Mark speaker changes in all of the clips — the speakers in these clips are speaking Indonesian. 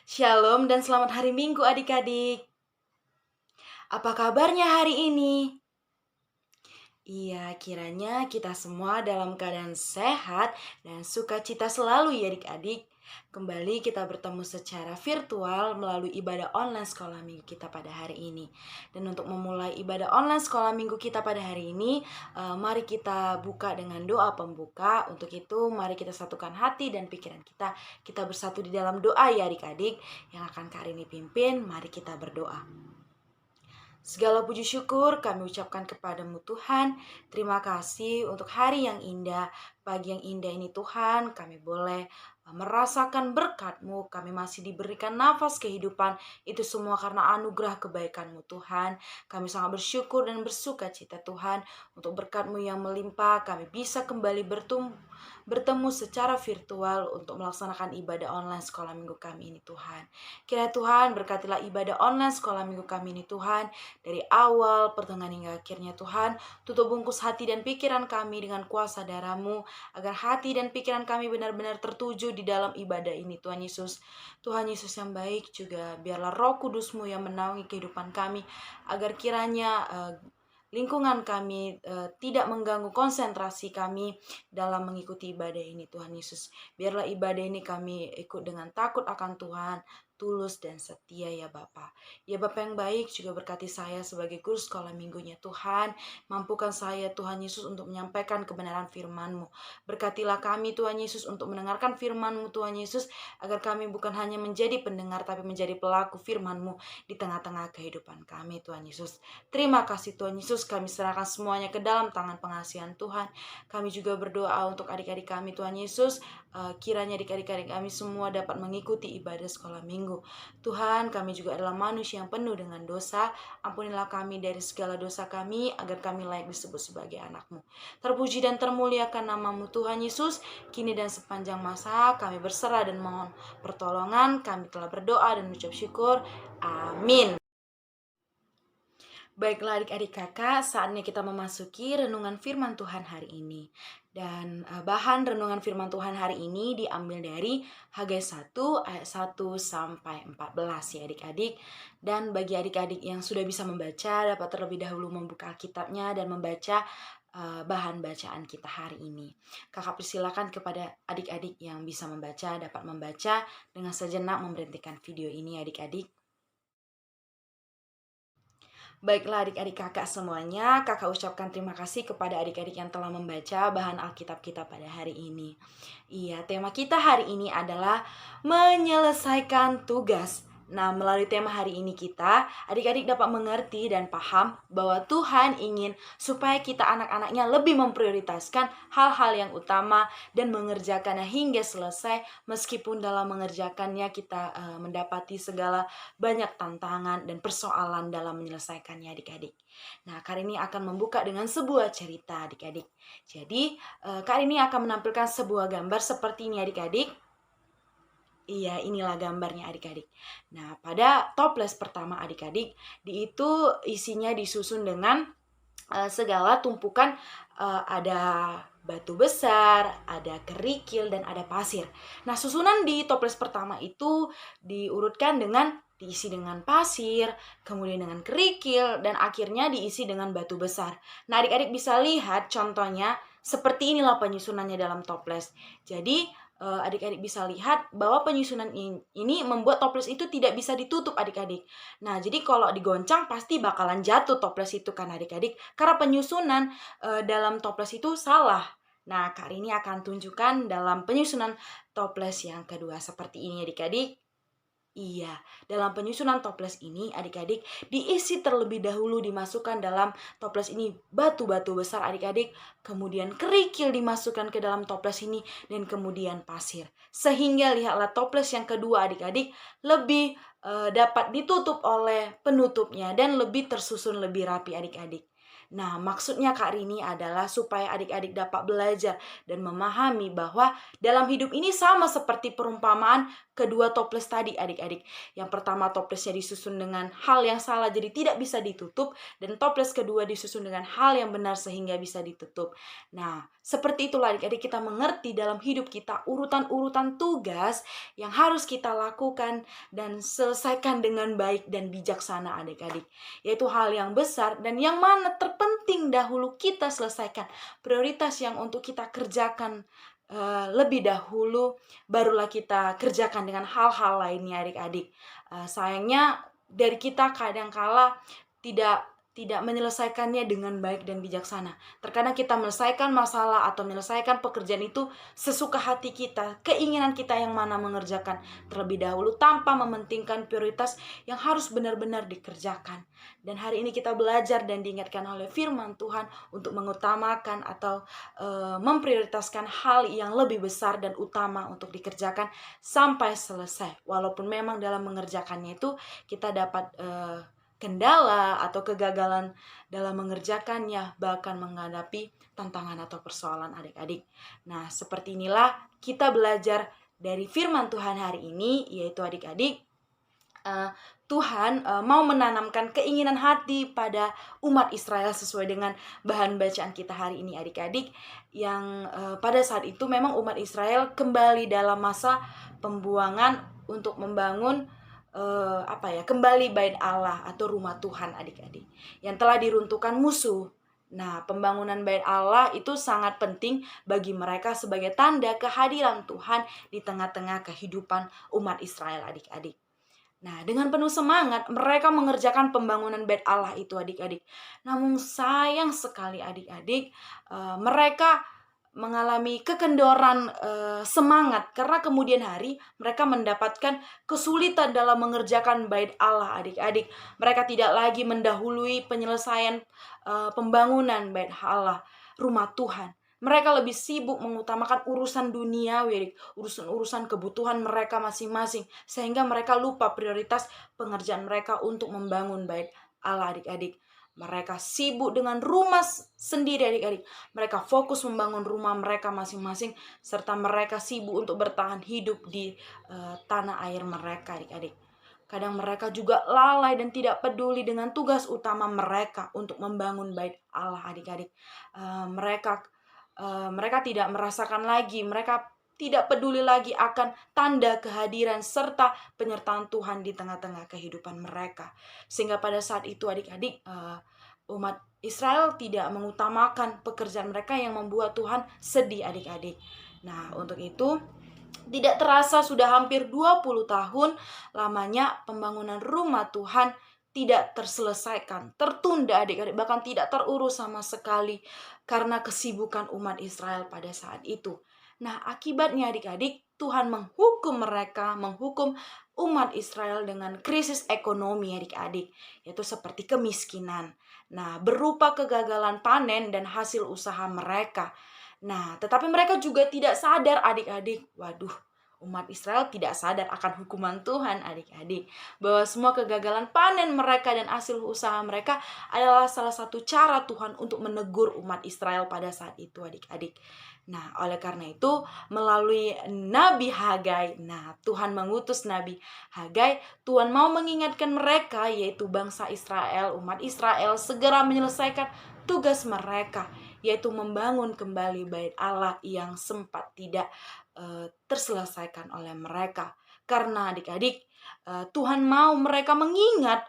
Speaker 1: Shalom dan selamat hari Minggu adik-adik. Apa kabarnya hari ini? Iya, kiranya kita semua dalam keadaan sehat dan sukacita selalu ya adik-adik. Kembali kita bertemu secara virtual melalui ibadah online sekolah minggu kita pada hari ini. Dan untuk memulai ibadah online sekolah minggu kita pada hari ini, mari kita buka dengan doa pembuka. Untuk itu mari kita satukan hati dan pikiran kita. Kita bersatu di dalam doa ya adik-adik yang akan Kak Rini pimpin. Mari kita berdoa. Segala puji syukur kami ucapkan kepadamu Tuhan. Terima kasih untuk hari yang indah, pagi yang indah ini Tuhan. Kami boleh merasakan berkat-Mu. Kami masih diberikan nafas kehidupan. Itu semua karena anugerah kebaikan-Mu Tuhan. Kami sangat bersyukur dan bersuka cita Tuhan. Untuk berkat-Mu yang melimpah, kami bisa kembali bertemu secara virtual untuk melaksanakan ibadah online sekolah minggu kami ini Tuhan. Kiranya Tuhan berkatilah ibadah online sekolah minggu kami ini Tuhan. Dari awal, pertengahan hingga akhirnya Tuhan, tutup bungkus hati dan pikiran kami dengan kuasa darah-Mu, agar hati dan pikiran kami benar-benar tertuju di dalam ibadah ini Tuhan Yesus. Tuhan Yesus yang baik juga, biarlah Roh Kudus-Mu yang menaungi kehidupan kami, agar kiranya lingkungan kami tidak mengganggu konsentrasi kami dalam mengikuti ibadah ini Tuhan Yesus. Biarlah ibadah ini kami ikut dengan takut akan Tuhan, tulus dan setia ya Bapa. Ya Bapa yang baik, juga berkati saya sebagai guru sekolah minggunya Tuhan. Mampukan saya Tuhan Yesus untuk menyampaikan kebenaran firman-Mu. Berkatilah kami Tuhan Yesus untuk mendengarkan firman-Mu Tuhan Yesus, agar kami bukan hanya menjadi pendengar tapi menjadi pelaku firman-Mu di tengah-tengah kehidupan kami Tuhan Yesus. Terima kasih Tuhan Yesus, kami serahkan semuanya ke dalam tangan pengasihan Tuhan. Kami juga berdoa untuk adik-adik kami Tuhan Yesus, kiranya adik-adik kami semua dapat mengikuti ibadah sekolah minggu. Tuhan, kami juga adalah manusia yang penuh dengan dosa. Ampunilah kami dari segala dosa kami, agar kami layak disebut sebagai anak-Mu. Terpuji dan termuliakan nama-Mu Tuhan Yesus, kini dan sepanjang masa. Kami berserah dan mohon pertolongan. Kami telah berdoa dan mengucap syukur. Amin. Baiklah adik-adik kakak, saatnya kita memasuki renungan firman Tuhan hari ini. Dan bahan renungan firman Tuhan hari ini diambil dari Hagai 1 ayat 1 sampai 14 ya adik-adik. Dan bagi adik-adik yang sudah bisa membaca, dapat terlebih dahulu membuka Alkitabnya dan membaca bahan bacaan kita hari ini. Kakak persilakan kepada adik-adik yang bisa membaca, dapat membaca dengan sejenak memberhentikan video ini adik-adik. Baiklah adik-adik kakak semuanya, kakak ucapkan terima kasih kepada adik-adik yang telah membaca bahan Alkitab kita pada hari ini. Iya, tema kita hari ini adalah menyelesaikan tugas. Nah, melalui tema hari ini kita, adik-adik dapat mengerti dan paham bahwa Tuhan ingin supaya kita anak-anaknya lebih memprioritaskan hal-hal yang utama dan mengerjakannya hingga selesai, meskipun dalam mengerjakannya kita mendapati segala banyak tantangan dan persoalan dalam menyelesaikannya adik-adik. Nah, Kak Rini akan membuka dengan sebuah cerita adik-adik. Jadi, Kak Rini akan menampilkan sebuah gambar seperti ini adik-adik. Iya, inilah gambarnya adik-adik. Nah, pada toples pertama adik-adik, itu isinya disusun dengan segala tumpukan, ada batu besar, ada kerikil, dan ada pasir. Nah, susunan di toples pertama itu diurutkan dengan diisi dengan pasir, kemudian dengan kerikil, dan akhirnya diisi dengan batu besar. Nah, adik-adik bisa lihat contohnya seperti inilah penyusunannya dalam toples. Jadi, adik-adik bisa lihat bahwa penyusunan ini membuat toples itu tidak bisa ditutup adik-adik. Nah, jadi kalau digoncang pasti bakalan jatuh toples itu kan adik-adik, karena penyusunan dalam toples itu salah. Nah, Kak Rini akan tunjukkan dalam penyusunan toples yang kedua seperti ini adik-adik. Iya, dalam penyusunan toples ini adik-adik diisi terlebih dahulu, dimasukkan dalam toples ini batu-batu besar adik-adik, kemudian kerikil dimasukkan ke dalam toples ini, dan kemudian pasir. Sehingga lihatlah toples yang kedua adik-adik lebih dapat ditutup oleh penutupnya dan lebih tersusun lebih rapi adik-adik. Nah, maksudnya Kak Rini adalah supaya adik-adik dapat belajar dan memahami bahwa dalam hidup ini sama seperti perumpamaan kedua toples tadi adik-adik. Yang pertama toplesnya disusun dengan hal yang salah jadi tidak bisa ditutup, dan toples kedua disusun dengan hal yang benar sehingga bisa ditutup. Nah, seperti itulah adik-adik kita mengerti dalam hidup kita urutan-urutan tugas yang harus kita lakukan dan selesaikan dengan baik dan bijaksana adik-adik. Yaitu hal yang besar dan yang mana terpenting dahulu kita selesaikan. Prioritas yang untuk kita kerjakan lebih dahulu, barulah kita kerjakan dengan hal-hal lainnya adik-adik. Sayangnya dari kita kadangkala tidak menyelesaikannya dengan baik dan bijaksana. Terkadang kita menyelesaikan masalah atau menyelesaikan pekerjaan itu sesuka hati kita, keinginan kita yang mana mengerjakan terlebih dahulu tanpa mementingkan prioritas yang harus benar-benar dikerjakan. Dan hari ini kita belajar dan diingatkan oleh firman Tuhan untuk mengutamakan atau memprioritaskan hal yang lebih besar dan utama untuk dikerjakan sampai selesai. Walaupun memang dalam mengerjakannya itu kita dapat kendala atau kegagalan dalam mengerjakannya, bahkan menghadapi tantangan atau persoalan adik-adik. Nah, seperti inilah kita belajar dari firman Tuhan hari ini, yaitu adik-adik, Tuhan mau menanamkan keinginan hati pada umat Israel sesuai dengan bahan bacaan kita hari ini adik-adik, yang pada saat itu memang umat Israel kembali dalam masa pembuangan untuk membangun kembali bait Allah atau rumah Tuhan adik-adik yang telah diruntuhkan musuh. Nah, pembangunan bait Allah itu sangat penting bagi mereka sebagai tanda kehadiran Tuhan di tengah-tengah kehidupan umat Israel adik-adik. Nah, dengan penuh semangat mereka mengerjakan pembangunan bait Allah itu adik-adik. Namun sayang sekali adik-adik, mereka mengalami kekendoran semangat karena kemudian hari mereka mendapatkan kesulitan dalam mengerjakan bait Allah adik-adik. Mereka tidak lagi mendahului penyelesaian pembangunan bait Allah, rumah Tuhan. Mereka lebih sibuk mengutamakan urusan duniawi, urusan-urusan kebutuhan mereka masing-masing, sehingga mereka lupa prioritas pengerjaan mereka untuk membangun bait Allah adik-adik. Mereka sibuk dengan rumah sendiri adik-adik. Mereka fokus membangun rumah mereka masing-masing, serta mereka sibuk untuk bertahan hidup di tanah air mereka adik-adik. Kadang mereka juga lalai dan tidak peduli dengan tugas utama mereka untuk membangun bait Allah adik-adik. Mereka tidak merasakan lagi, mereka tidak peduli lagi akan tanda kehadiran serta penyertaan Tuhan di tengah-tengah kehidupan mereka. Sehingga pada saat itu adik-adik, umat Israel tidak mengutamakan pekerjaan mereka yang membuat Tuhan sedih adik-adik. Nah, untuk itu tidak terasa sudah hampir 20 tahun lamanya pembangunan rumah Tuhan tidak terselesaikan, tertunda adik-adik, bahkan tidak terurus sama sekali karena kesibukan umat Israel pada saat itu. Nah, akibatnya adik-adik, Tuhan menghukum mereka, menghukum umat Israel dengan krisis ekonomi adik-adik, yaitu seperti kemiskinan. Nah, berupa kegagalan panen dan hasil usaha mereka. Nah, tetapi mereka juga tidak sadar adik-adik. Waduh, umat Israel tidak sadar akan hukuman Tuhan adik-adik. Bahwa semua kegagalan panen mereka dan hasil usaha mereka adalah salah satu cara Tuhan untuk menegur umat Israel pada saat itu adik-adik. Nah, oleh karena itu melalui Nabi Hagai, Tuhan mengutus Nabi Hagai, Tuhan mau mengingatkan mereka, yaitu bangsa Israel, umat Israel, segera menyelesaikan tugas mereka, yaitu membangun kembali bait Allah yang sempat tidak terselesaikan oleh mereka. Karena adik-adik, Tuhan mau mereka mengingat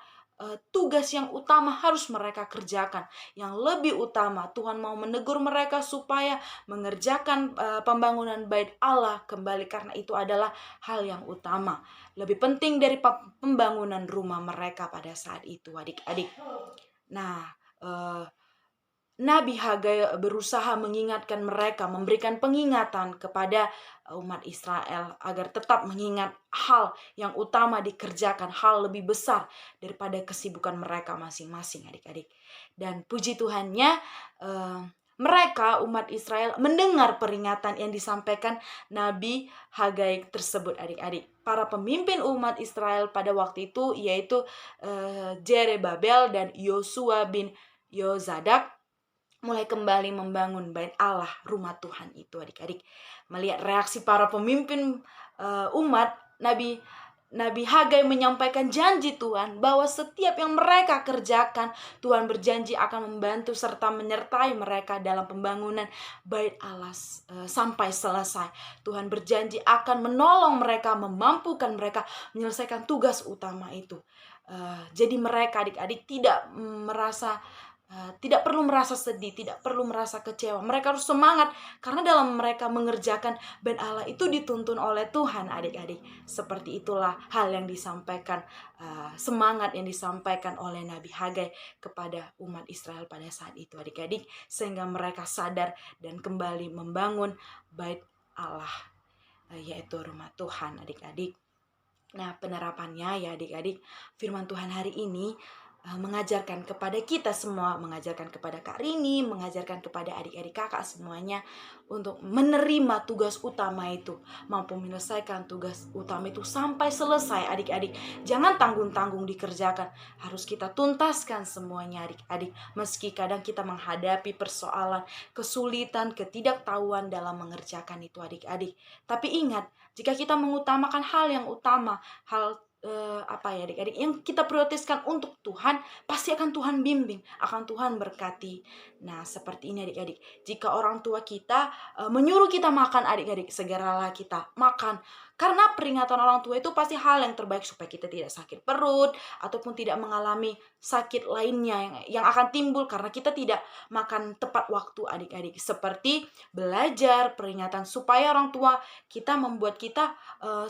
Speaker 1: tugas yang utama harus mereka kerjakan. Yang lebih utama, Tuhan mau menegur mereka supaya mengerjakan pembangunan bait Allah kembali, karena itu adalah hal yang utama. Lebih penting dari pembangunan rumah mereka pada saat itu adik-adik. Nah, Nabi Hagai berusaha mengingatkan mereka, memberikan pengingatan kepada umat Israel agar tetap mengingat hal yang utama dikerjakan, hal lebih besar daripada kesibukan mereka masing-masing adik-adik. Dan puji Tuhannya, mereka umat Israel mendengar peringatan yang disampaikan Nabi Hagai tersebut adik-adik. Para pemimpin umat Israel pada waktu itu yaitu Zerubbabel dan Yosua bin Yozadak mulai kembali membangun bait Allah, rumah Tuhan itu adik-adik. Melihat reaksi para pemimpin umat Nabi Nabi Hagai menyampaikan janji Tuhan bahwa setiap yang mereka kerjakan, Tuhan berjanji akan membantu serta menyertai mereka dalam pembangunan bait Allah sampai selesai. Tuhan berjanji akan menolong mereka, memampukan mereka menyelesaikan tugas utama itu. Jadi mereka adik-adik tidak perlu merasa sedih, tidak perlu merasa kecewa. Mereka harus semangat karena dalam mereka mengerjakan bait Allah itu dituntun oleh Tuhan, adik-adik. Seperti itulah hal yang disampaikan, semangat yang disampaikan oleh Nabi Hagai kepada umat Israel pada saat itu, adik-adik, sehingga mereka sadar dan kembali membangun bait Allah, yaitu rumah Tuhan, adik-adik. Nah, penerapannya ya adik-adik, firman Tuhan hari ini mengajarkan kepada kita semua, mengajarkan kepada Kak Rini, mengajarkan kepada adik-adik kakak semuanya untuk menerima tugas utama itu, mampu menyelesaikan tugas utama itu sampai selesai, adik-adik. Jangan tanggung-tanggung dikerjakan, harus kita tuntaskan semuanya, adik-adik. Meski kadang kita menghadapi persoalan, kesulitan, ketidaktahuan dalam mengerjakan itu, adik-adik. Tapi ingat, jika kita mengutamakan hal yang utama, hal adik-adik, yang kita prioritaskan untuk Tuhan, pasti akan Tuhan bimbing, akan Tuhan berkati. Nah, seperti ini adik-adik. Jika orang tua kita menyuruh kita makan, adik-adik, segeralah kita makan. Karena peringatan orang tua itu pasti hal yang terbaik supaya kita tidak sakit perut ataupun tidak mengalami sakit lainnya yang akan timbul karena kita tidak makan tepat waktu, adik-adik. Seperti belajar, peringatan supaya orang tua kita membuat kita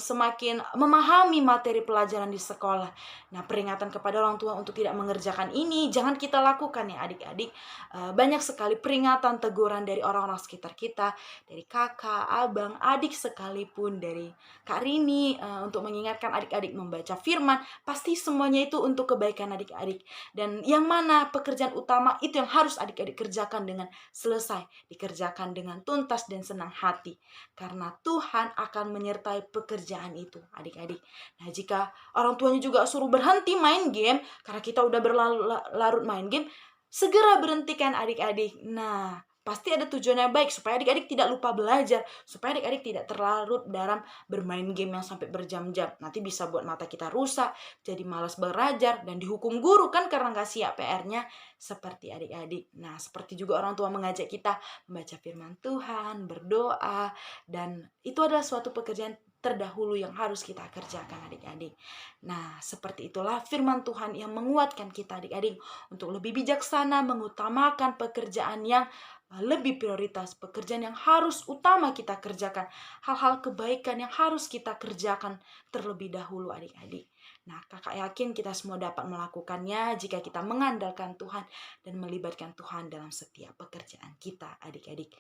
Speaker 1: semakin memahami materi pelajaran di sekolah. Nah, peringatan kepada orang tua untuk tidak mengerjakan ini jangan kita lakukan ya adik-adik. Banyak sekali peringatan, teguran dari orang-orang sekitar kita, dari kakak, abang, adik sekalipun, dari Kak Rini untuk mengingatkan adik-adik membaca firman. Pasti semuanya itu untuk kebaikan adik-adik. Dan yang mana pekerjaan utama itu yang harus adik-adik kerjakan dengan selesai, dikerjakan dengan tuntas dan senang hati. Karena Tuhan akan menyertai pekerjaan itu, adik-adik. Nah, jika orang tuanya juga suruh berhenti main game, karena kita udah berlarut main game, segera berhentikan adik-adik. Nah, pasti ada tujuannya baik, supaya adik-adik tidak lupa belajar, supaya adik-adik tidak terlarut dalam bermain game yang sampai berjam-jam. Nanti bisa buat mata kita rusak, jadi malas belajar, dan dihukum guru kan karena nggak siap PR-nya, seperti adik-adik. Nah, seperti juga orang tua mengajak kita membaca firman Tuhan, berdoa, dan itu adalah suatu pekerjaan terdahulu yang harus kita kerjakan, adik-adik. Nah, seperti itulah firman Tuhan yang menguatkan kita, adik-adik, untuk lebih bijaksana mengutamakan pekerjaan yang lebih prioritas, pekerjaan yang harus utama kita kerjakan, hal-hal kebaikan yang harus kita kerjakan terlebih dahulu, adik-adik. Nah, kakak yakin kita semua dapat melakukannya jika kita mengandalkan Tuhan dan melibatkan Tuhan dalam setiap pekerjaan kita, adik-adik.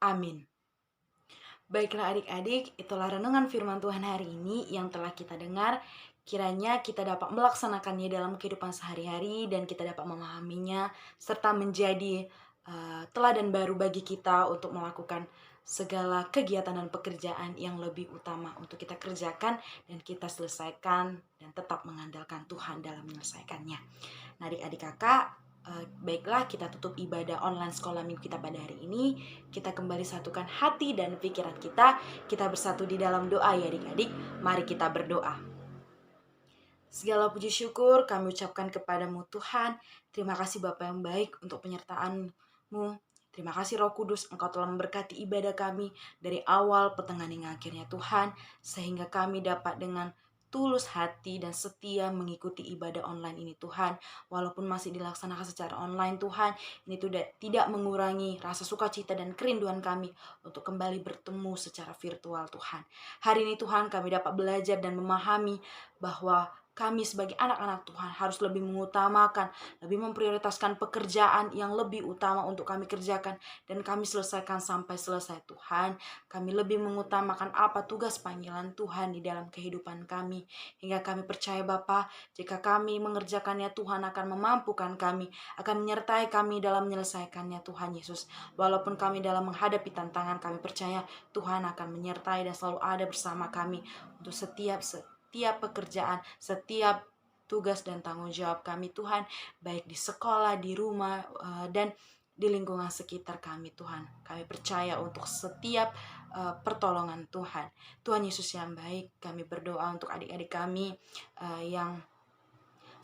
Speaker 1: Amin. Baiklah adik-adik, itulah renungan firman Tuhan hari ini yang telah kita dengar. Kiranya kita dapat melaksanakannya dalam kehidupan sehari-hari dan kita dapat memahaminya serta menjadi teladan baru bagi kita untuk melakukan segala kegiatan dan pekerjaan yang lebih utama untuk kita kerjakan dan kita selesaikan dan tetap mengandalkan Tuhan dalam menyelesaikannya. Nah, adik-adik kakak, baiklah kita tutup ibadah online sekolah minggu kita pada hari ini. Kita kembali satukan hati dan pikiran kita. Kita bersatu di dalam doa ya adik-adik. Mari kita berdoa. Segala puji syukur kami ucapkan kepadamu Tuhan. Terima kasih Bapa yang baik untuk penyertaan-Mu. Terima kasih Roh Kudus, Engkau telah memberkati ibadah kami dari awal, pertengahan hingga akhirnya Tuhan. Sehingga kami dapat dengan tulus hati dan setia mengikuti ibadah online ini Tuhan. Walaupun masih dilaksanakan secara online Tuhan, ini tidak mengurangi rasa sukacita dan kerinduan kami untuk kembali bertemu secara virtual Tuhan. Hari ini Tuhan kami dapat belajar dan memahami bahwa kami sebagai anak-anak Tuhan harus lebih mengutamakan, lebih memprioritaskan pekerjaan yang lebih utama untuk kami kerjakan dan kami selesaikan sampai selesai Tuhan. Kami lebih mengutamakan apa tugas panggilan Tuhan di dalam kehidupan kami. Hingga kami percaya Bapa, jika kami mengerjakannya Tuhan akan memampukan kami, akan menyertai kami dalam menyelesaikannya Tuhan Yesus. Walaupun kami dalam menghadapi tantangan, kami percaya Tuhan akan menyertai dan selalu ada bersama kami untuk setiap pekerjaan, setiap tugas dan tanggung jawab kami Tuhan, baik di sekolah, di rumah, dan di lingkungan sekitar kami Tuhan. Kami percaya untuk setiap pertolongan Tuhan. Tuhan Yesus yang baik, kami berdoa untuk adik-adik kami yang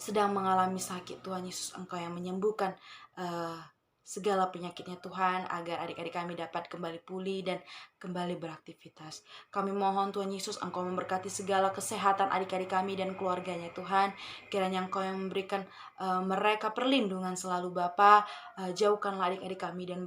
Speaker 1: sedang mengalami sakit. Tuhan Yesus, Engkau yang menyembuhkan segala penyakitnya Tuhan, agar adik-adik kami dapat kembali pulih dan kembali beraktivitas. Kami mohon Tuhan Yesus, Engkau memberkati segala kesehatan adik-adik kami dan keluarganya Tuhan. Kiranya Engkau yang memberikan mereka perlindungan selalu Bapa. Jauhkanlah adik-adik kami dan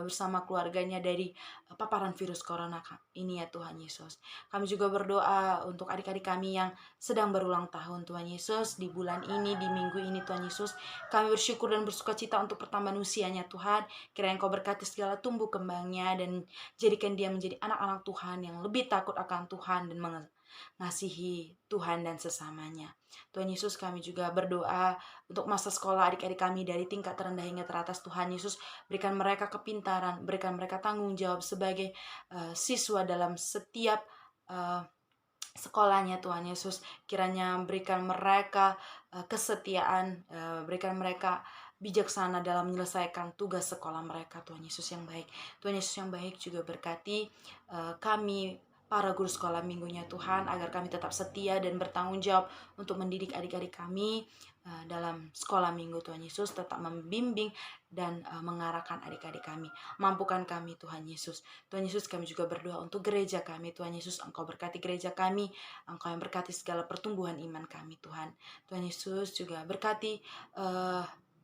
Speaker 1: bersama keluarganya dari paparan virus corona ini ya Tuhan Yesus. Kami juga berdoa untuk adik-adik kami yang sedang berulang tahun Tuhan Yesus, di bulan ini, di minggu ini Tuhan Yesus. Kami bersyukur dan bersuka cita untuk pertambahan usianya Tuhan. Kiranya Engkau berkati segala tumbuh kembangnya dan jadikan dia menjadi anak-anak Tuhan yang lebih takut akan Tuhan dan mengasihi Tuhan dan sesamanya. Tuhan Yesus, kami juga berdoa untuk masa sekolah adik-adik kami dari tingkat terendah hingga teratas. Tuhan Yesus, berikan mereka kepintaran, berikan mereka tanggung jawab sebagai siswa dalam setiap sekolahnya Tuhan Yesus. Kiranya berikan mereka kesetiaan, berikan mereka bijaksana dalam menyelesaikan tugas sekolah mereka. Tuhan Yesus yang baik, Tuhan Yesus yang baik juga berkati kami para guru sekolah minggunya Tuhan, agar kami tetap setia dan bertanggung jawab untuk mendidik adik-adik kami dalam sekolah minggu. Tuhan Yesus tetap membimbing dan mengarahkan adik-adik kami. Mampukan kami Tuhan Yesus. Tuhan Yesus, kami juga berdoa untuk gereja kami. Tuhan Yesus, Engkau berkati gereja kami, Engkau yang berkati segala pertumbuhan iman kami Tuhan. Tuhan Yesus juga berkati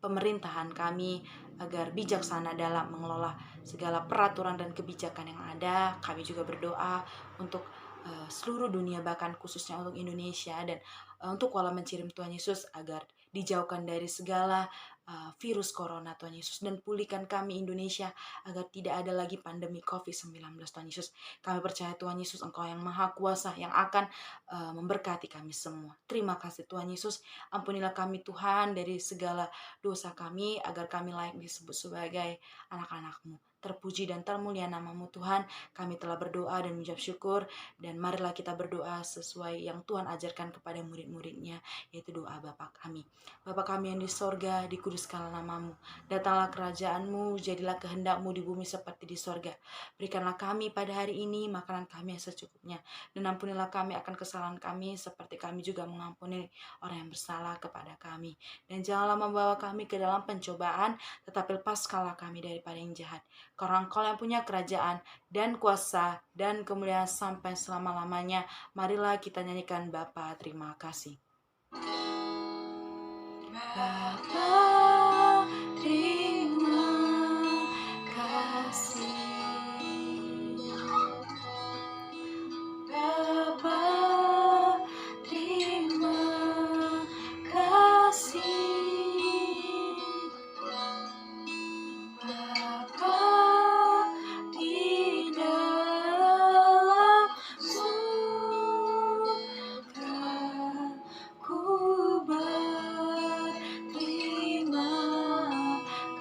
Speaker 1: pemerintahan kami agar bijaksana dalam mengelola segala peraturan dan kebijakan yang ada. Kami juga berdoa untuk seluruh dunia, bahkan khususnya untuk Indonesia dan untuk Kuala Mencirim Tuhan Yesus, agar dijauhkan dari segala virus corona Tuhan Yesus, dan pulihkan kami Indonesia agar tidak ada lagi pandemi COVID-19 Tuhan Yesus. Kami percaya Tuhan Yesus, Engkau yang Maha Kuasa yang akan memberkati kami semua. Terima kasih Tuhan Yesus. Ampunilah kami Tuhan dari segala dosa kami, agar kami layak disebut sebagai anak-anak-Mu. Terpuji dan termulia nama-Mu Tuhan. Kami telah berdoa dan mengucap syukur, dan marilah kita berdoa sesuai yang Tuhan ajarkan kepada murid-muridnya, yaitu doa Bapa kami. Bapa kami yang di sorga, dikuduskanlah nama-Mu. Datanglah kerajaan-Mu, jadilah kehendak-Mu di bumi seperti di sorga. Berikanlah kami pada hari ini makanan kami yang secukupnya, dan ampunilah kami akan kesalahan kami, seperti kami juga mengampuni orang yang bersalah kepada kami. Dan janganlah membawa kami ke dalam pencobaan, tetapi lepaskanlah kami daripada yang jahat. Karena Engkau yang punya kerajaan dan kuasa dan kemuliaan sampai selama-lamanya. Marilah kita nyanyikan Bapa, terima kasih. Bapa, terima kasih. Bapa, terima kasih. Bapa di dalam surga, ku berterima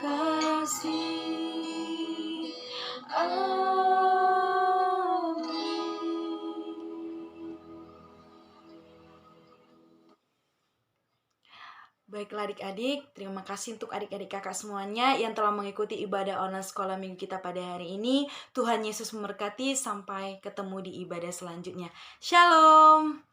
Speaker 1: kasih. Baiklah adik-adik, terima kasih untuk adik-adik kakak semuanya yang telah mengikuti ibadah online sekolah minggu kita pada hari ini. Tuhan Yesus memberkati, sampai ketemu di ibadah selanjutnya. Shalom.